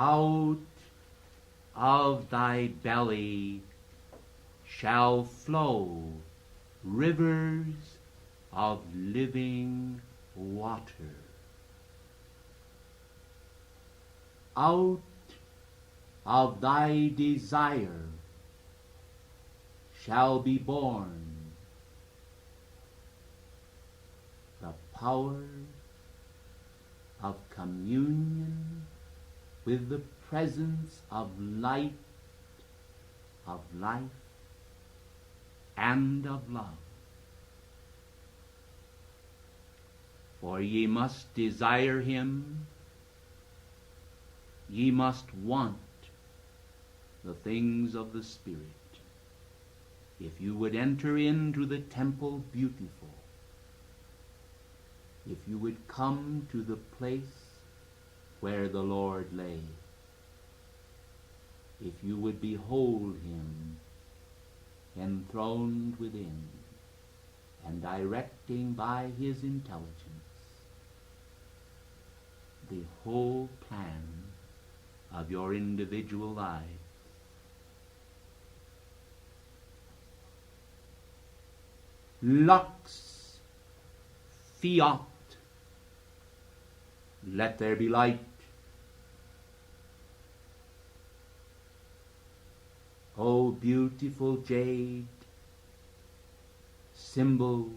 Out of thy belly shall flow rivers of living water. Out of thy desire shall be born the power of communion with the presence of light, of life, and of love. For ye must desire him, ye must want the things of the Spirit, if you would enter into the temple beautiful, if you would come to the place where the Lord lay, if you would behold him enthroned within and directing by his intelligence the whole plan of your individual life. Lux fiat, let there be light. O beautiful Jade, symbol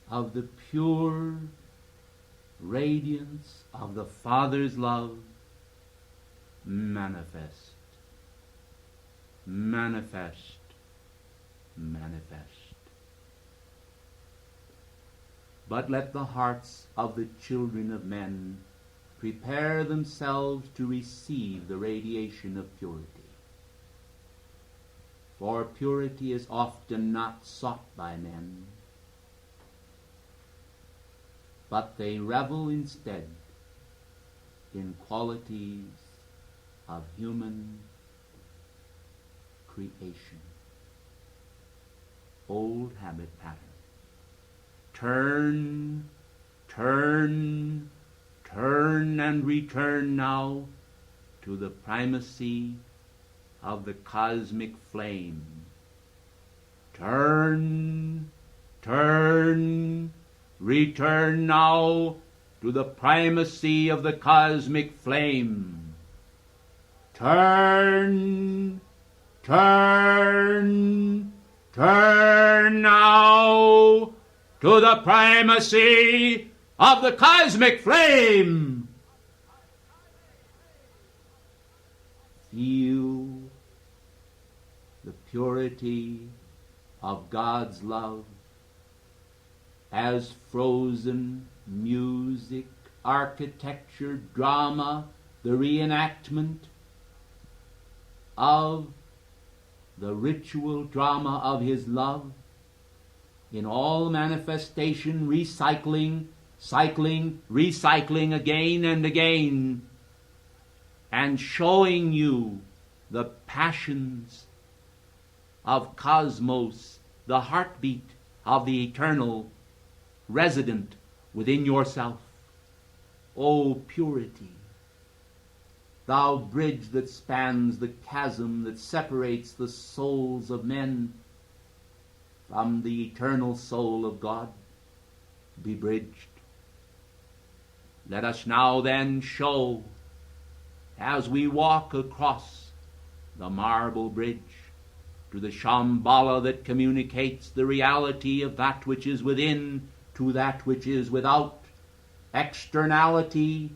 of the pure radiance of the Father's love, manifest, manifest, manifest. But let the hearts of the children of men prepare themselves to receive the radiation of purity. For purity is often not sought by men, but they revel instead in qualities of human creation. Old habit pattern. Turn, turn, turn and return now to the primacy of the cosmic flame. Turn, turn, return now to the primacy of the cosmic flame. Turn, turn, turn now to the primacy of the cosmic flame. Feel the purity of God's love as frozen music, architecture, drama, the reenactment of the ritual drama of his love in all manifestation, recycling, cycling, recycling again and again, and showing you the passions of cosmos, the heartbeat of the eternal resident within yourself. O purity, thou bridge that spans the chasm that separates the souls of men from the eternal soul of God, be bridged. Let us now then show, as we walk across the marble bridge to the Shambhala that communicates the reality of that which is within to that which is without, externality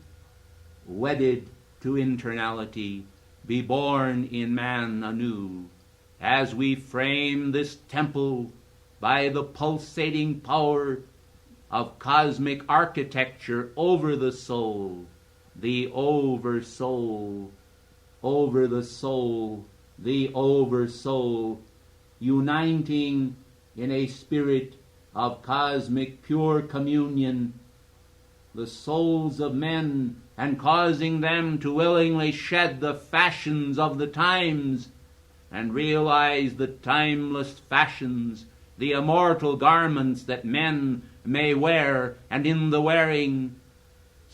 wedded to internality, be born in man anew, as we frame this temple by the pulsating power of cosmic architecture over the soul, the over-soul, over the soul, the over-soul, uniting in a spirit of cosmic pure communion the souls of men and causing them to willingly shed the fashions of the times and realize the timeless fashions, the immortal garments that men may wear, and in the wearing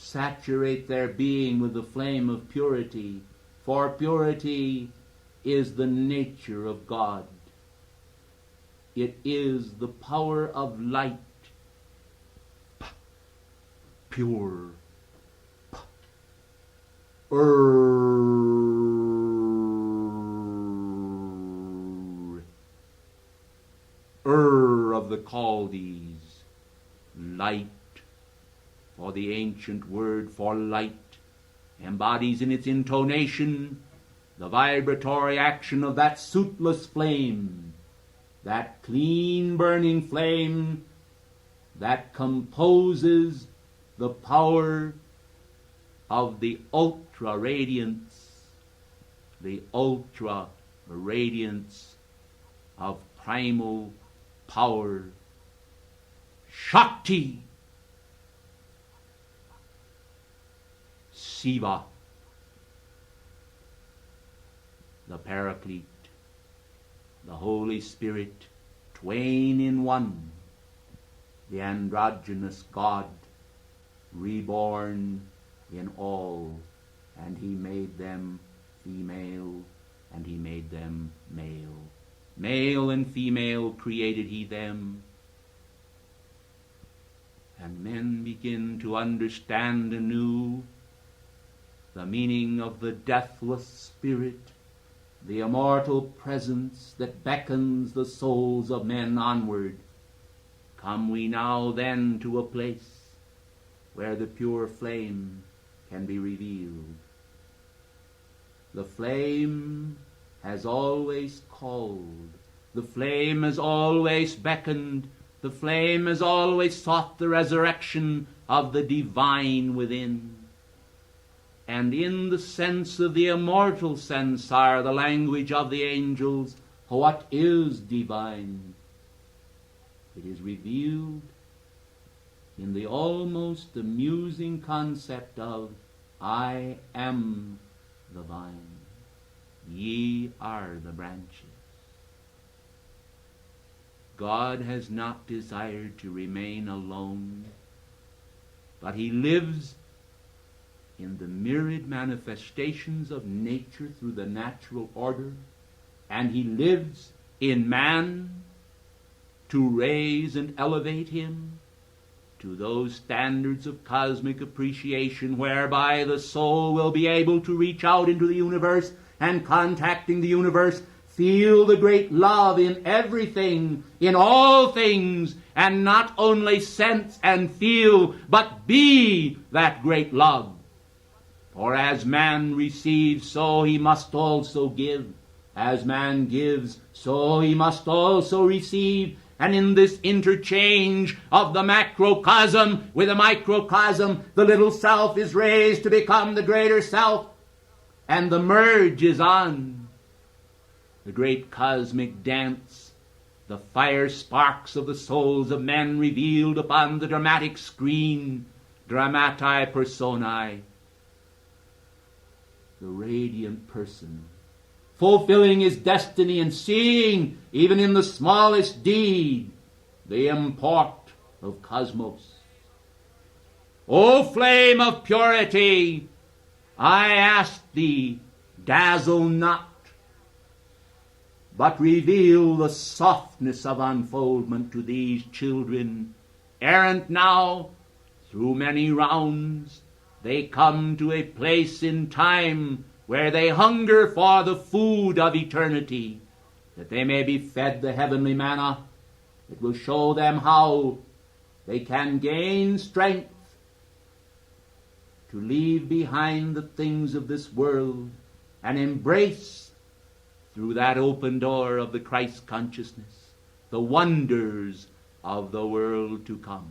saturate their being with the flame of purity, for purity is the nature of God. It is the power of light, pure, of the Chaldees, light, for the ancient word for light embodies in its intonation the vibratory action of that sootless flame, that clean burning flame that composes the power of the ultra radiance of primal power, Shakti, Siva, the Paraclete, the Holy Spirit, twain in one, the androgynous God, reborn in all, and he made them female, and he made them male. Male and female created he them. And men begin to understand anew the meaning of the deathless spirit, the immortal presence that beckons the souls of men onward. Come we now then to a place where the pure flame can be revealed. The flame has always called, the flame has always beckoned, the flame has always sought the resurrection of the divine within. And in the sense of the immortal sensar, the language of the angels, what is divine? It is revealed in the almost amusing concept of, I am the vine, ye are the branches. God has not desired to remain alone, but he lives in the myriad manifestations of nature through the natural order, and he lives in man to raise and elevate him to those standards of cosmic appreciation whereby the soul will be able to reach out into the universe and, contacting the universe, feel the great love in everything, in all things, and not only sense and feel, but be that great love. For as man receives, so he must also give. As man gives, so he must also receive. And in this interchange of the macrocosm with the microcosm, the little self is raised to become the greater self, and the merge is on. The great cosmic dance, the fire sparks of the souls of men revealed upon the dramatic screen, dramatae personae, the radiant person, fulfilling his destiny and seeing, even in the smallest deed, the import of cosmos. O flame of purity, I ask thee, dazzle not, but reveal the softness of unfoldment to these children. Errant now, through many rounds, they come to a place in time where they hunger for the food of eternity, that they may be fed the heavenly manna. It will show them how they can gain strength to leave behind the things of this world and embrace, through that open door of the Christ consciousness, the wonders of the world to come.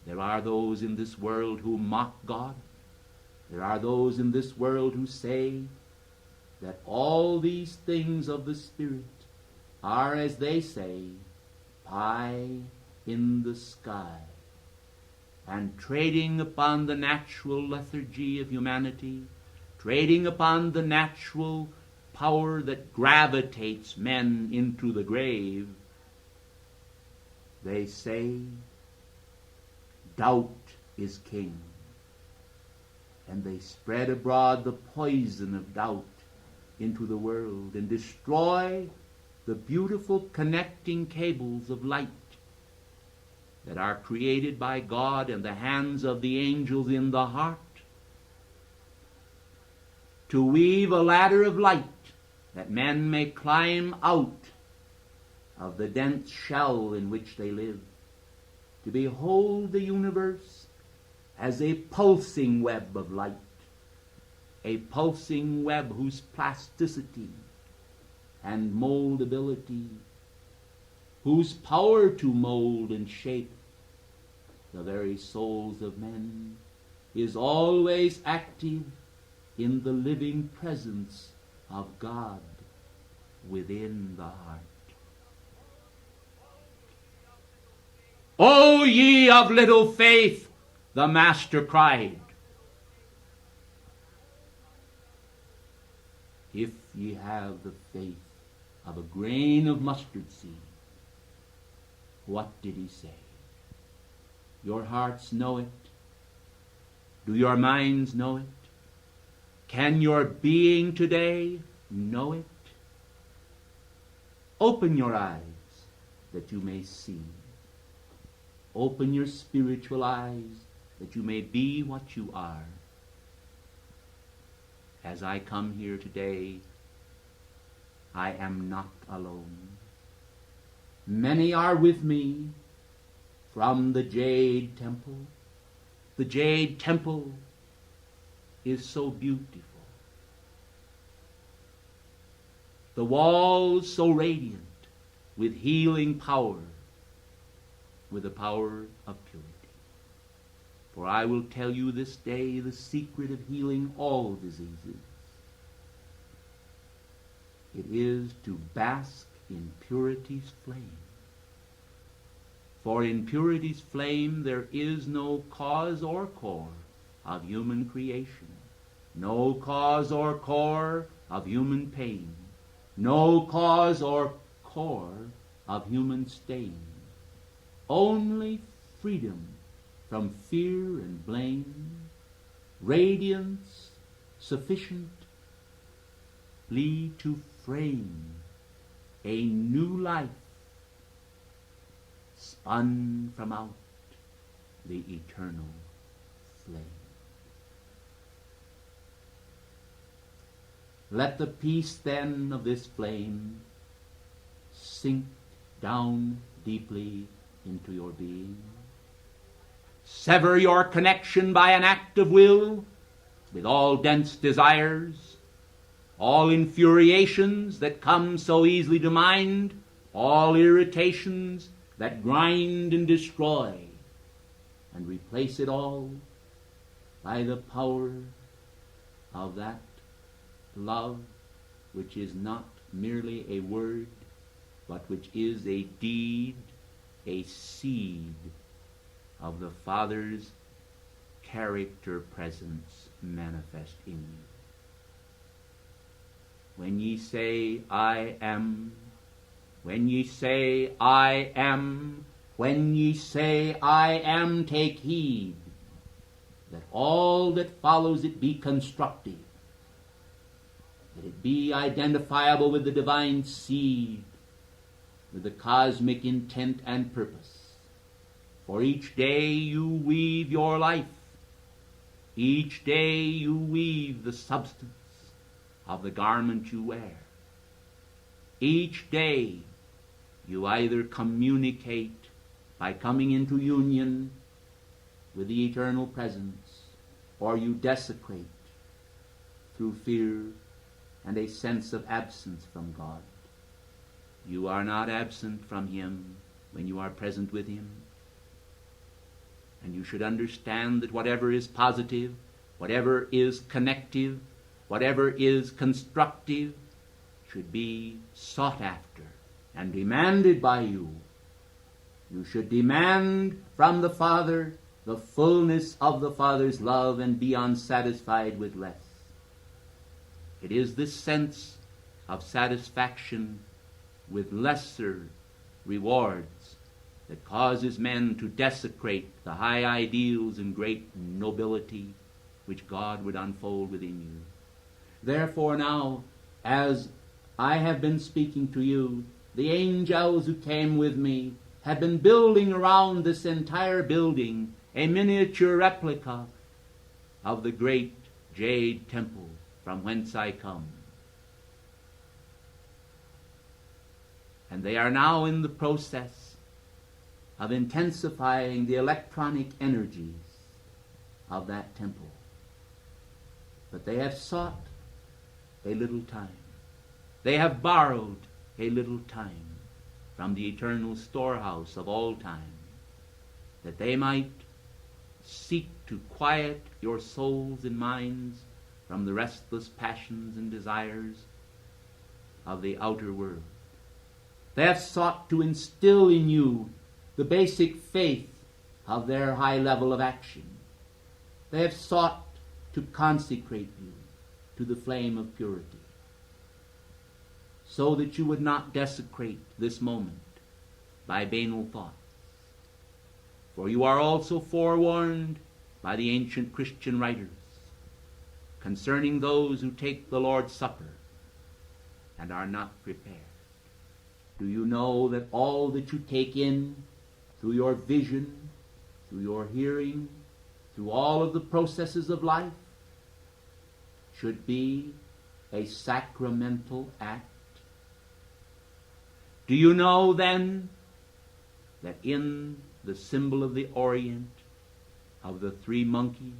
There are those in this world who mock God. There are those in this world who say that all these things of the Spirit are, as they say, pie in the sky, and trading upon the natural lethargy of humanity, trading upon the natural power that gravitates men into the grave, they say, doubt is king. And they spread abroad the poison of doubt into the world and destroy the beautiful connecting cables of light that are created by God and the hands of the angels in the heart to weave a ladder of light that men may climb out of the dense shell in which they live, to behold the universe as a pulsing web of light, a pulsing web whose plasticity and moldability, whose power to mold and shape the very souls of men, is always active in the living presence of God within the heart. O ye of little faith, the Master cried, if ye have the faith of a grain of mustard seed. What did he say? Your hearts know it. Do your minds know it? Can your being today know it? Open your eyes that you may see. Open your spiritual eyes that you may be what you are. As I come here today, I am not alone. Many are with me from the Jade Temple. The Jade Temple is so beautiful. The walls so radiant with healing power, with the power of purity. For I will tell you this day the secret of healing all diseases. It is to bask in purity's flame. For in purity's flame there is no cause or core of human creation, no cause or core of human pain, no cause or core of human stain, only freedom from fear and blame, radiance sufficient to frame a new life spun from out the eternal flame. Let the peace then of this flame sink down deeply into your being. Sever your connection by an act of will with all dense desires, all infuriations that come so easily to mind, all irritations that grind and destroy, and replace it all by the power of that love which is not merely a word, but which is a deed, a seed of the Father's character presence manifest in you. When ye say, I am, when ye say, I am, when ye say, I am, take heed that all that follows it be constructive, that it be identifiable with the divine seed, with the cosmic intent and purpose. For each day you weave your life. Each day you weave the substance of the garment you wear. Each day you either communicate by coming into union with the eternal presence, or you desecrate through fear and a sense of absence from God. You are not absent from Him when you are present with Him. And you should understand that whatever is positive, whatever is connective, whatever is constructive, should be sought after and demanded by you. You should demand from the Father the fullness of the Father's love and be unsatisfied with less. It is this sense of satisfaction with lesser rewards that causes men to desecrate the high ideals and great nobility which God would unfold within you. Therefore now, as I have been speaking to you, the angels who came with me have been building around this entire building a miniature replica of the great Jade temple from whence I come. And they are now in the process of intensifying the electronic energies of that temple. But they have sought a little time. They have borrowed a little time from the eternal storehouse of all time, that they might seek to quiet your souls and minds from the restless passions and desires of the outer world. They have sought to instill in you the basic faith of their high level of action. They have sought to consecrate you to the flame of purity, so that you would not desecrate this moment by banal thoughts. For you are also forewarned by the ancient Christian writers concerning those who take the Lord's Supper and are not prepared. Do you know that all that you take in through your vision, through your hearing, through all of the processes of life should be a sacramental act? Do you know then that in the symbol of the Orient of the three monkeys,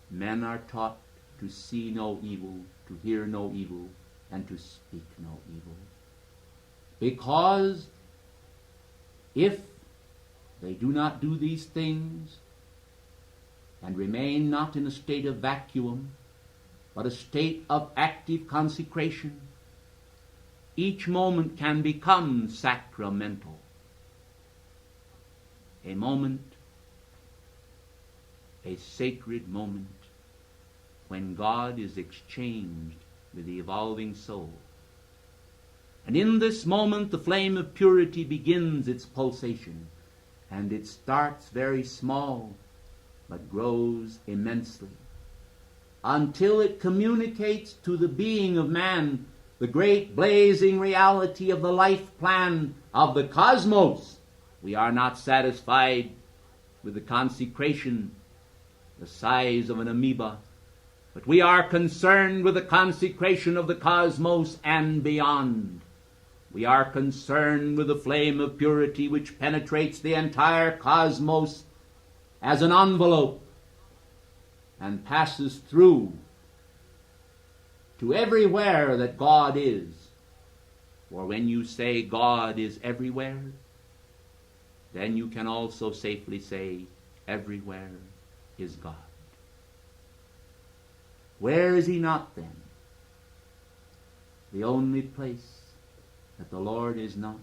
men are taught to see no evil, to hear no evil, and to speak no evil? Because if they do not do these things and remain not in a state of vacuum, but a state of active consecration, each moment can become sacramental. A moment, a sacred moment, when God is exchanged with the evolving soul. And in this moment, the flame of purity begins its pulsation, and it starts very small, but grows immensely, until it communicates to the being of man the great blazing reality of the life plan of the cosmos. We are not satisfied with the consecration the size of an amoeba, but we are concerned with the consecration of the cosmos and beyond. We are concerned with the flame of purity which penetrates the entire cosmos as an envelope and passes through to everywhere that God is. For when you say God is everywhere, then you can also safely say everywhere is God. Where is he not then? The only place that the Lord is not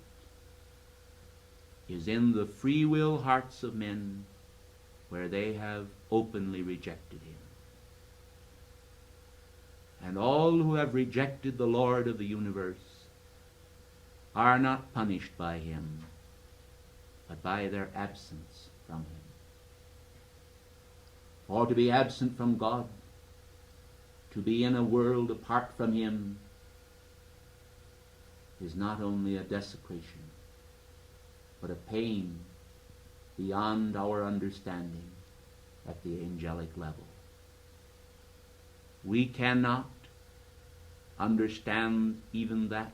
is in the free will hearts of men, where they have openly rejected him. And all who have rejected the Lord of the universe are not punished by him, but by their absence from him. For to be absent from God, to be in a world apart from him, is not only a desecration, but a pain beyond our understanding at the angelic level. We cannot understand even that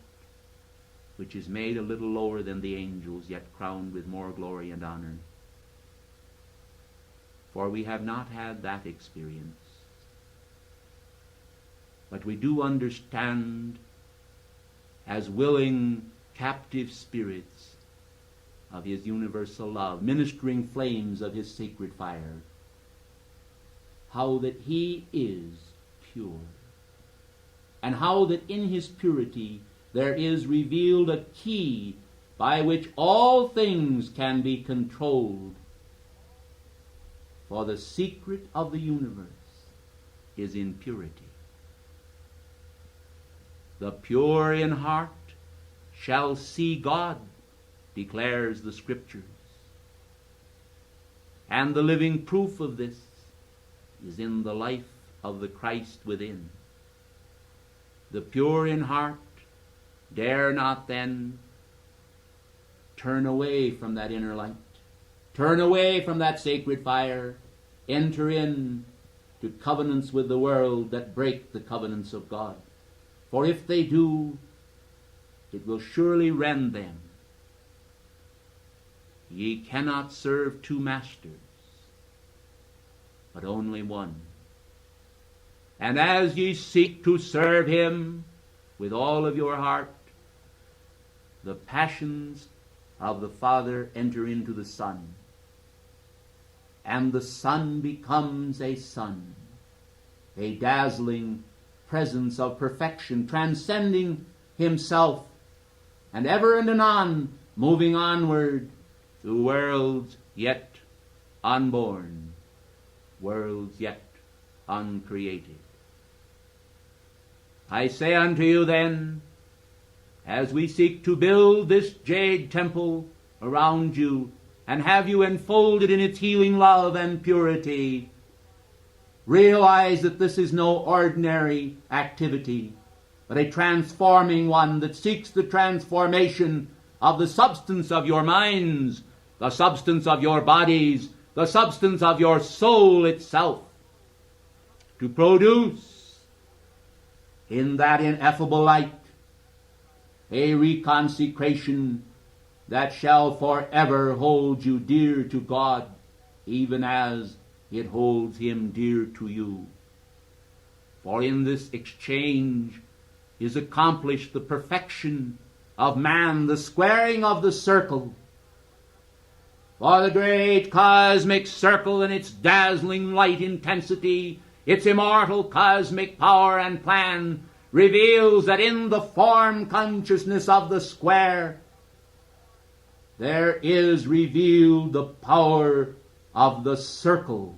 which is made a little lower than the angels, yet crowned with more glory and honor. For we have not had that experience. But we do understand, as willing captive spirits of his universal love, ministering flames of his sacred fire, how that he is pure, and how that in his purity there is revealed a key by which all things can be controlled. For the secret of the universe is in purity. The pure in heart shall see God, declares the Scriptures. And the living proof of this is in the life of the Christ within. The pure in heart dare not then turn away from that inner light, turn away from that sacred fire, enter in to covenants with the world that break the covenants of God. For if they do, it will surely rend them. Ye cannot serve two masters, but only one. And as ye seek to serve him with all of your heart, the passions of the Father enter into the Son, and the Son becomes a Son, a dazzling presence of perfection, transcending himself, and ever and anon moving onward through worlds yet unborn, worlds yet uncreated. I say unto you then, as we seek to build this jade temple around you and have you enfolded in its healing love and purity, realize that this is no ordinary activity, but a transforming one that seeks the transformation of the substance of your minds, the substance of your bodies, the substance of your soul itself, to produce in that ineffable light a reconsecration that shall forever hold you dear to God, even as it holds him dear to you. For in this exchange is accomplished the perfection of man, the squaring of the circle. For the great cosmic circle in its dazzling light intensity, its immortal cosmic power and plan, reveals that in the form consciousness of the square there is revealed the power of the circle,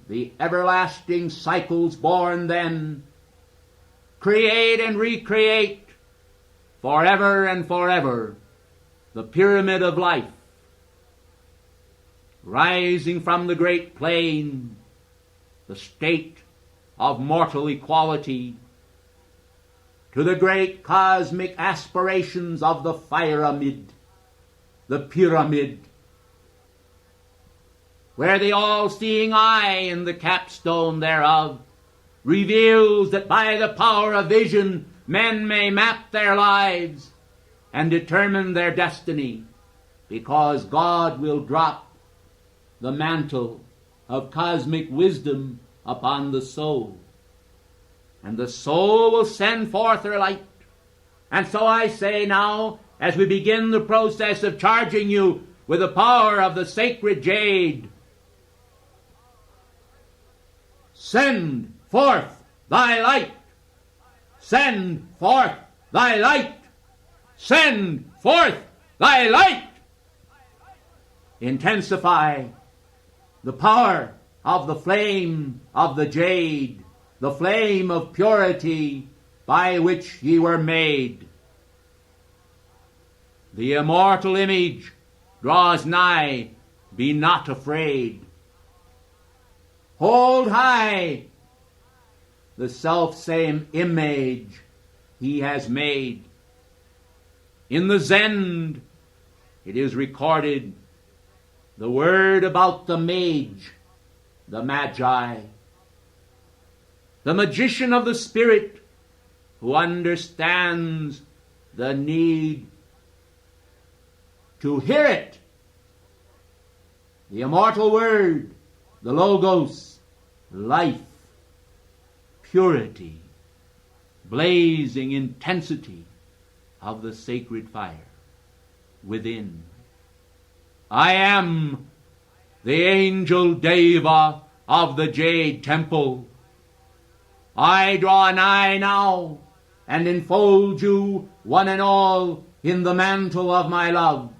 the everlasting cycles born then, create and recreate forever and forever the pyramid of life, rising from the great plain, the state of mortal equality, to the great cosmic aspirations of the pyramid, where the all-seeing eye in the capstone thereof reveals that by the power of vision men may map their lives and determine their destiny, because God will drop the mantle of cosmic wisdom upon the soul, and the soul will send forth her light. And so I say now, as we begin the process of charging you with the power of the sacred jade, send forth thy light, send forth thy light, send forth thy light. Intensify the power of the flame of the jade, the flame of purity by which ye were made. The immortal image draws nigh, be not afraid. Hold high the self-same image he has made. In the Zend it is recorded the word about the mage, the magi, the magician of the spirit, who understands the need to hear it. The immortal word, the Logos, life, purity, blazing intensity of the sacred fire within. I am the angel Deva of the Jade Temple. I draw nigh now and enfold you one and all in the mantle of my love.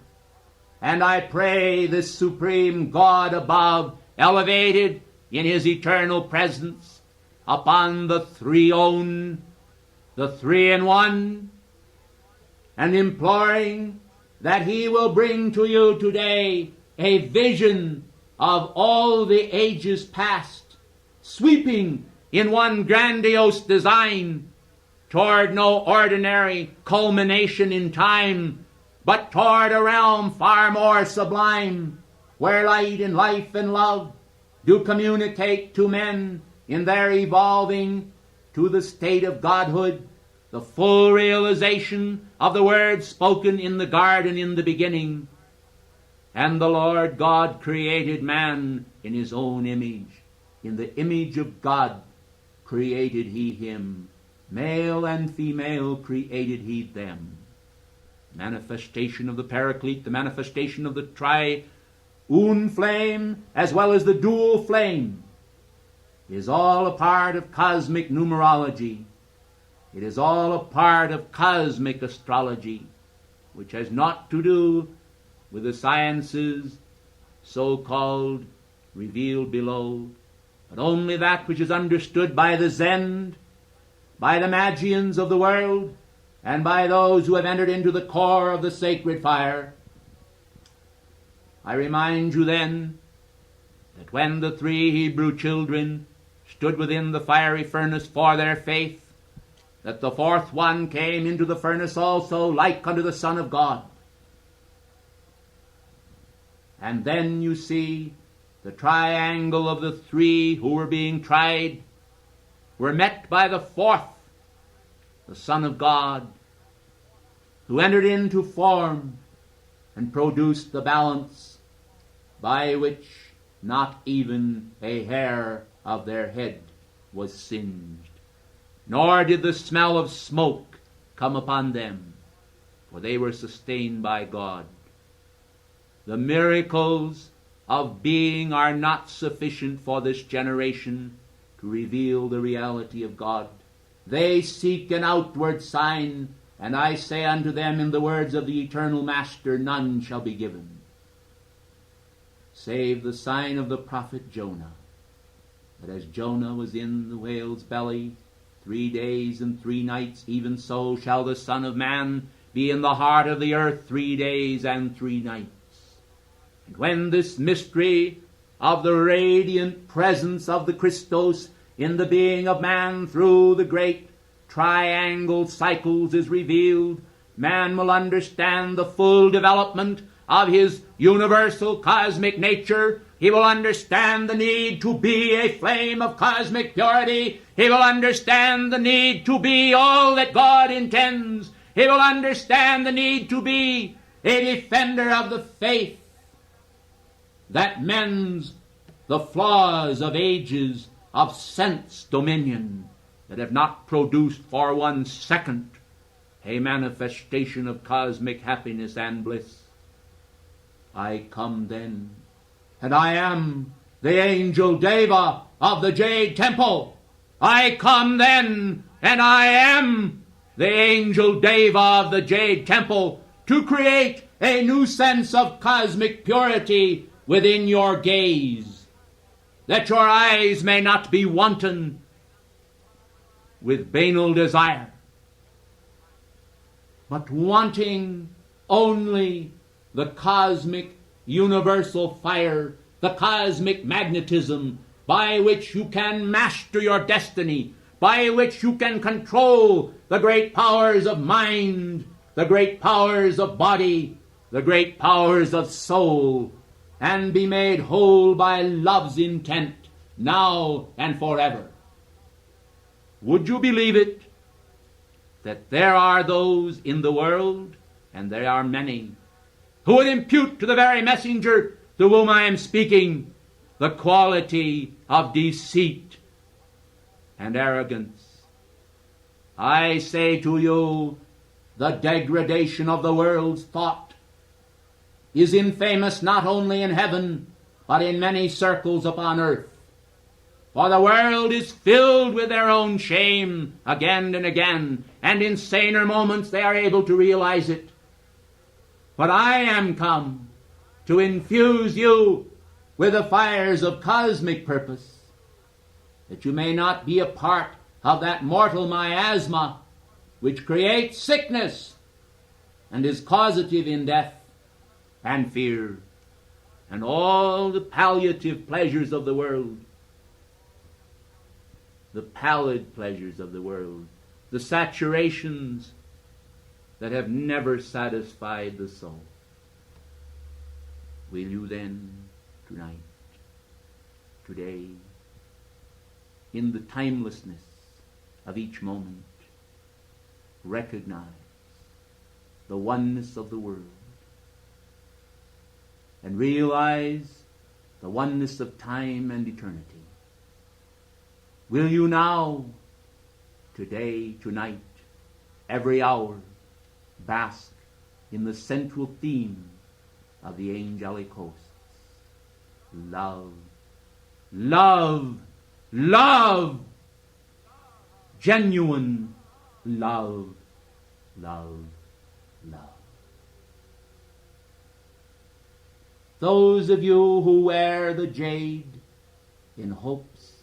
And I pray this supreme God above, elevated in his eternal presence upon the three own, the three in one, and imploring that he will bring to you today a vision of all the ages past, sweeping in one grandiose design toward no ordinary culmination in time, but toward a realm far more sublime, where light and life and love do communicate to men in their evolving to the state of godhood, the full realization of the words spoken in the garden in the beginning. And the Lord God created man in his own image. In the image of God created he him. Male and female created he them. Manifestation of the Paraclete, the manifestation of the triune flame, as well as the dual flame, is all a part of cosmic numerology. It is all a part of cosmic astrology, which has naught to do with the sciences so-called revealed below, but only that which is understood by the Zend, by the Magians of the world, and by those who have entered into the core of the sacred fire. I remind you then that when the 3 Hebrew children stood within the fiery furnace for their faith, that the 4th one came into the furnace also, like unto the Son of God. And then you see the triangle of the 3 who were being tried were met by the 4th, the Son of God, who entered into form and produced the balance by which not even a hair of their head was singed, nor did the smell of smoke come upon them, for they were sustained by God. The miracles of being are not sufficient for this generation to reveal the reality of God. They seek an outward sign, and I say unto them in the words of the eternal Master, none shall be given, save the sign of the prophet Jonah, that as Jonah was in the whale's belly 3 days and 3 nights, even so shall the Son of Man be in the heart of the earth 3 days and 3 nights. And when this mystery of the radiant presence of the Christos in the being of man through the great triangle cycles is revealed, man will understand the full development of his universal cosmic nature. He will understand the need to be a flame of cosmic purity. He will understand the need to be all that God intends. He will understand the need to be a defender of the faith that mends the flaws of ages of sense dominion that have not produced for 1 second a manifestation of cosmic happiness and bliss. I come then, and I am the angel Deva of the Jade Temple. I come then, and I am the angel Deva of the Jade Temple to create a new sense of cosmic purity within your gaze, that your eyes may not be wanton with banal desire, but wanting only the cosmic universal fire, the cosmic magnetism by which you can master your destiny, by which you can control the great powers of mind, the great powers of body, the great powers of soul, and be made whole by love's intent, now and forever. Would you believe it, that there are those in the world, and there are many, who would impute to the very messenger to whom I am speaking the quality of deceit and arrogance? I say to you, the degradation of the world's thought is infamous not only in heaven, but in many circles upon earth. For the world is filled with their own shame again and again, and in saner moments they are able to realize it. But I am come to infuse you with the fires of cosmic purpose, that you may not be a part of that mortal miasma which creates sickness and is causative in death and fear, and all the palliative pleasures of the world, the pallid pleasures of the world, the saturations that have never satisfied the soul. Will you then, tonight, today, in the timelessness of each moment, recognize the oneness of the world and realize the oneness of time and eternity? Will you now, today, tonight, every hour, bask in the central theme of the angelic hosts? Love, love, love, genuine love, love, love. Those of you who wear the jade in hopes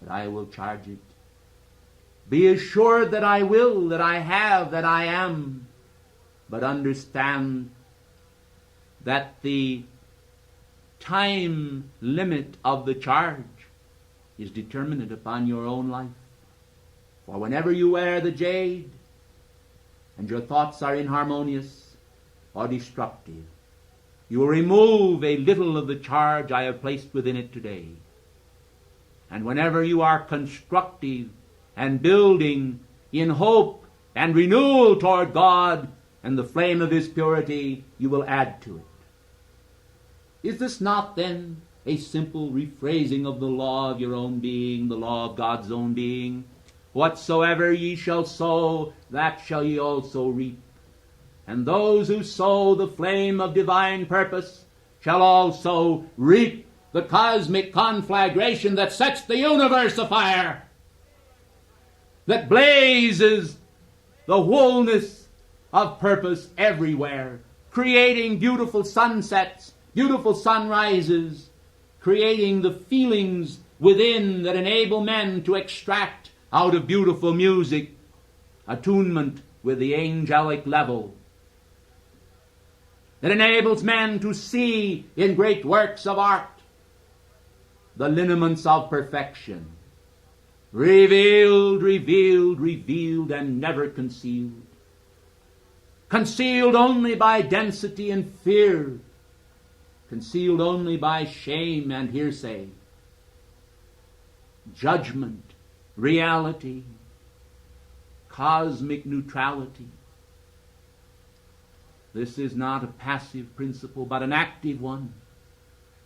that I will charge it, be assured that I will, that I have, that I am, but understand that the time limit of the charge is determinate upon your own life. For whenever you wear the jade and your thoughts are inharmonious or destructive, you will remove a little of the charge I have placed within it today. And whenever you are constructive and building in hope and renewal toward God and the flame of His purity, you will add to it. Is this not then a simple rephrasing of the law of your own being, the law of God's own being? Whatsoever ye shall sow, that shall ye also reap. And those who sow the flame of divine purpose shall also reap the cosmic conflagration that sets the universe afire, that blazes the wholeness of purpose everywhere, creating beautiful sunsets, beautiful sunrises, creating the feelings within that enable men to extract out of beautiful music attunement with the angelic level, that enables men to see in great works of art the lineaments of perfection, revealed, revealed, revealed, and never concealed. Concealed only by density and fear, concealed only by shame and hearsay. Judgment, reality, cosmic neutrality. This is not a passive principle, but an active one.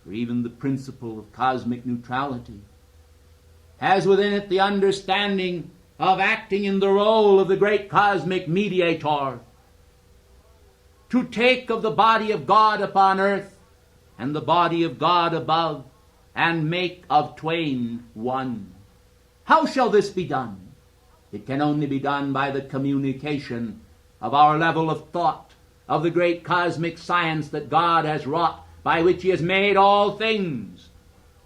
For even the principle of cosmic neutrality has within it the understanding of acting in the role of the great cosmic mediator, to take of the body of God upon earth and the body of God above, and make of twain one. How shall this be done? It can only be done by the communication of our level of thought, of the great cosmic science that God has wrought, by which He has made all things.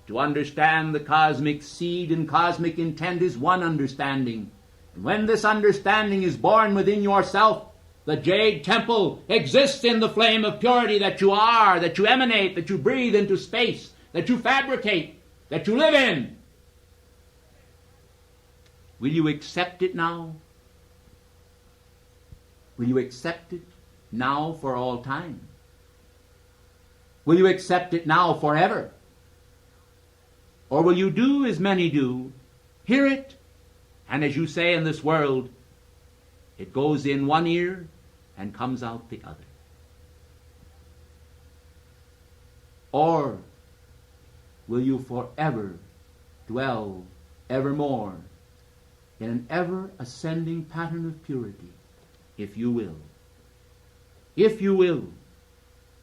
To understand the cosmic seed and cosmic intent is one understanding. And when this understanding is born within yourself, the jade temple exists in the flame of purity that you are, that you emanate, that you breathe into space, that you fabricate, that you live in. Will you accept it now? Will you accept it now for all time? Will you accept it now forever? Or will you do as many do, hear it, and as you say in this world, it goes in one ear and comes out the other? Or will you forever dwell evermore in an ever-ascending pattern of purity, if you will? If you will,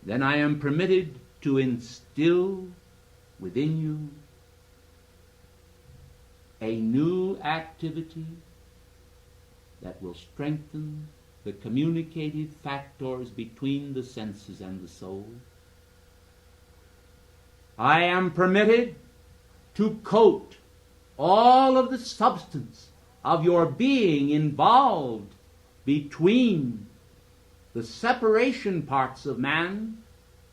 then I am permitted to instill within you a new activity that will strengthen the communicative factors between the senses and the soul. I am permitted to coat all of the substance of your being involved between the separation parts of man,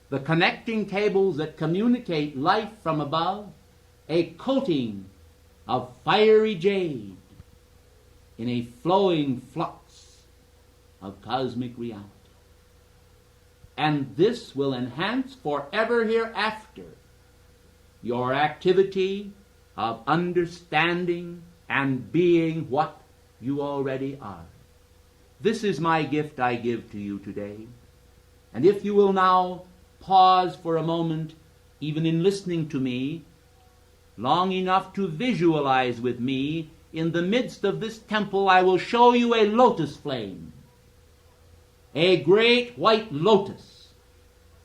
the connecting cables that communicate life from above, a coating of fiery jade in a flowing flux of cosmic reality. And this will enhance forever hereafter your activity of understanding and being what you already are. This is my gift I give to you today. And if you will now pause for a moment, even in listening to me, long enough to visualize with me, in the midst of this temple I will show you a lotus flame, a great white lotus.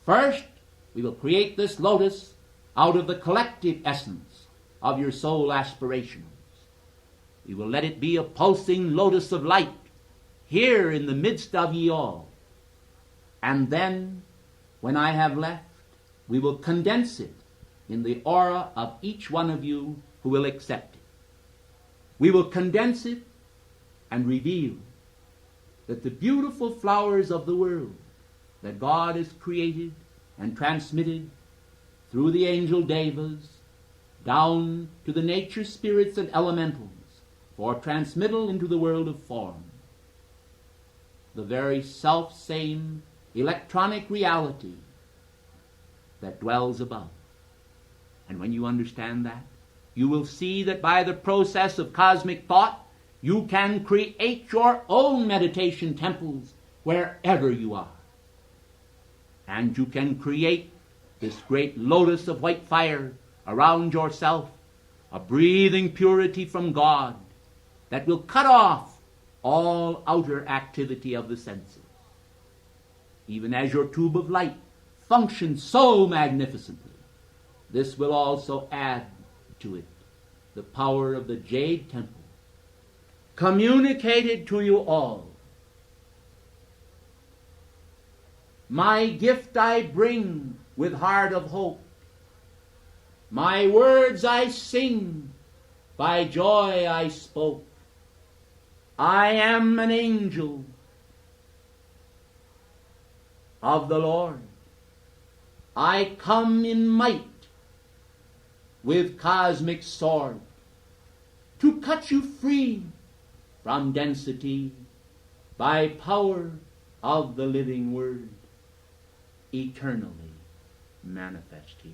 First, we will create this lotus out of the collective essence of your soul aspirations. We will let it be a pulsing lotus of light here in the midst of ye all. And then, when I have left, we will condense it in the aura of each one of you who will accept it. We will condense it and reveal that the beautiful flowers of the world that God has created and transmitted through the angel Devas down to the nature spirits and elementals for transmittal into the world of form, the very self-same electronic reality that dwells above. And when you understand that, you will see that by the process of cosmic thought, you can create your own meditation temples wherever you are. And you can create this great lotus of white fire around yourself, a breathing purity from God that will cut off all outer activity of the senses. Even as your tube of light functions so magnificently, this will also add to it the power of the Jade Temple, communicated to you all. My gift I bring with heart of hope. My words I sing, by joy I spoke. I am an angel of the Lord. I come in might with cosmic sword to cut you free from density by power of the living word, eternally manifest here.